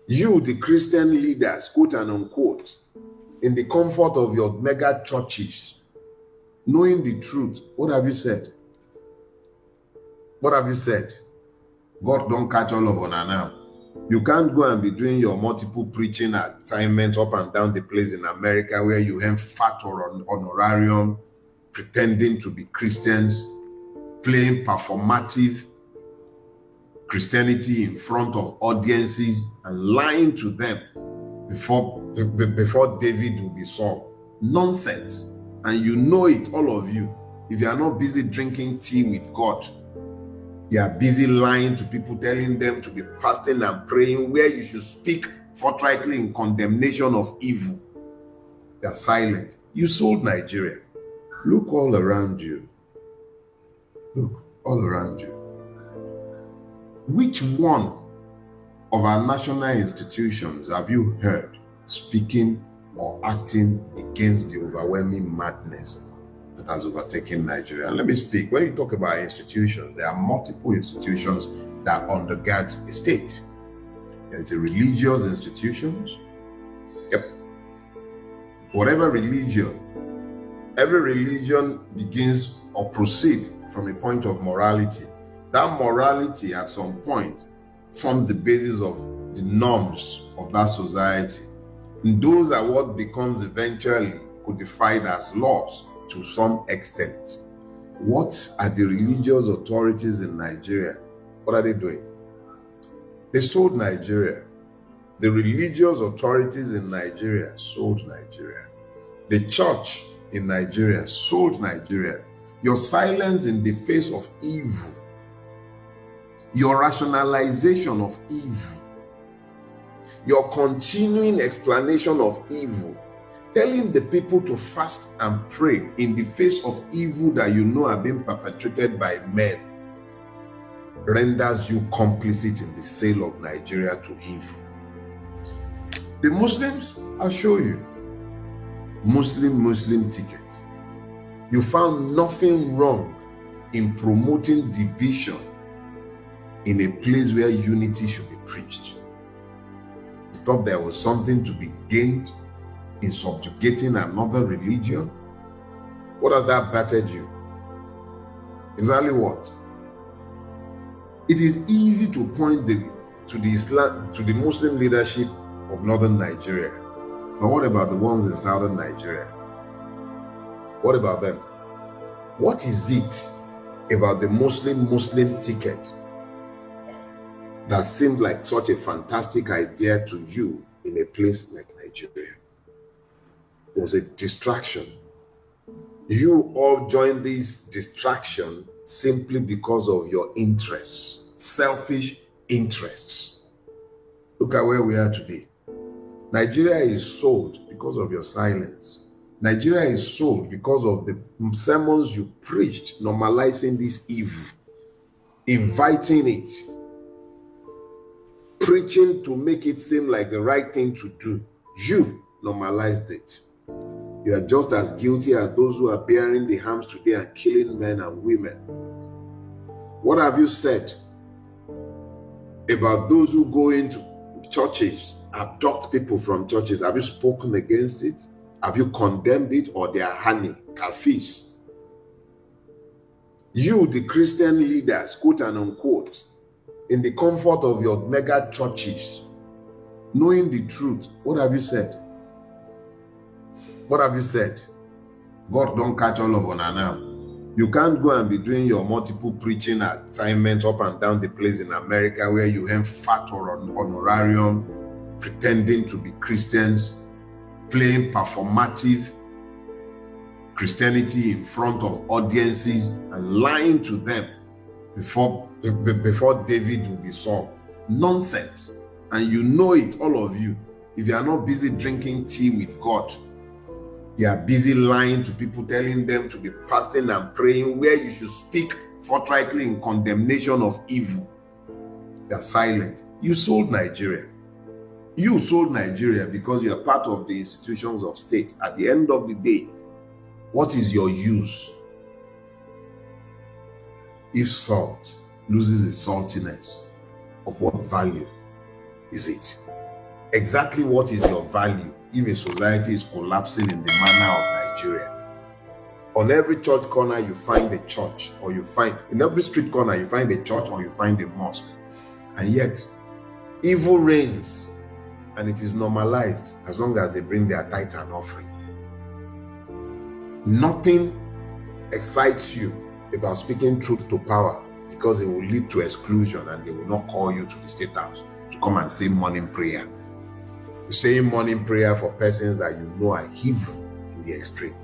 You, the Christian leaders, quote and unquote, in the comfort of your mega churches, knowing the truth, what have you said? What have you said? God don't catch all of una now. You can't go and be doing your multiple preaching assignments up and down the place in America where you earn fat or honorarium, pretending to be Christians, playing performative Christianity in front of audiences and lying to them before David will be Saul. Nonsense. And you know it, all of you. If you are not busy drinking tea with God, you are busy lying to people, telling them to be fasting and praying where you should speak forthrightly in condemnation of evil. You are silent. You sold Nigeria. Look all around you. Look all around you. Which one of our national institutions have you heard speaking or acting against the overwhelming madness that has overtaken Nigeria? And let me speak. When you talk about institutions, there are multiple institutions that undergird the state. There's the religious institutions. Yep. Whatever religion, every religion begins or proceeds from a point of morality. That morality at some point forms the basis of the norms of that society. And those are what becomes eventually codified as laws to some extent. What are the religious authorities in Nigeria? What are they doing? They sold Nigeria. The religious authorities in Nigeria sold Nigeria. The church in Nigeria sold Nigeria. Your silence in the face of evil, your rationalization of evil, your continuing explanation of evil, telling the people to fast and pray in the face of evil that you know are being perpetrated by men, renders you complicit in the sale of Nigeria to evil. The Muslims, I'll show you. Muslim ticket. You found nothing wrong in promoting division in a place where unity should be preached. You thought there was something to be gained in subjugating another religion? What has that battered you? Exactly what? It is easy to point to the Muslim leadership of northern Nigeria. But what about the ones in southern Nigeria? What about them? What is it about the Muslim ticket that seemed like such a fantastic idea to you in a place like Nigeria? It was a distraction. You all joined this distraction simply because of your interests, selfish interests. Look at where we are today. Nigeria is sold because of your silence. Nigeria is sold because of the sermons you preached, normalizing this evil, inviting it, preaching to make it seem like the right thing to do. You normalized it. You are just as guilty as those who are bearing the arms today and killing men and women. What have you said about those who go into churches, abduct people from churches? Have you spoken against it? Have you condemned it, or they are honey, kafis? You, the Christian leaders, quote and unquote, in the comfort of your mega churches, knowing the truth, what have you said? What have you said? God don't catch all of una now. You can't go and be doing your multiple preaching assignments up and down the place in America where you earn fat or honorarium, pretending to be Christians, playing performative Christianity in front of audiences and lying to them before David will be Saul. Nonsense. And you know it, all of you. If you are not busy drinking tea with God, you are busy lying to people, telling them to be fasting and praying where you should speak forthrightly in condemnation of evil. You are silent. You sold Nigeria. You sold Nigeria because you are part of the institutions of state. At the end of the day, what is your use? If salt loses its saltiness, of what value is it? exactly what is your value if a society is collapsing in the manner of Nigeria? On every church corner, you find a church, or you find, in every street corner, you find a church or you find a mosque. And yet, evil reigns, and it is normalized as long as they bring their tithe and offering. Nothing excites you about speaking truth to power, because it will lead to exclusion and they will not call you to the state house to come and say morning prayer. You're saying morning prayer for persons that you know are evil in the extreme.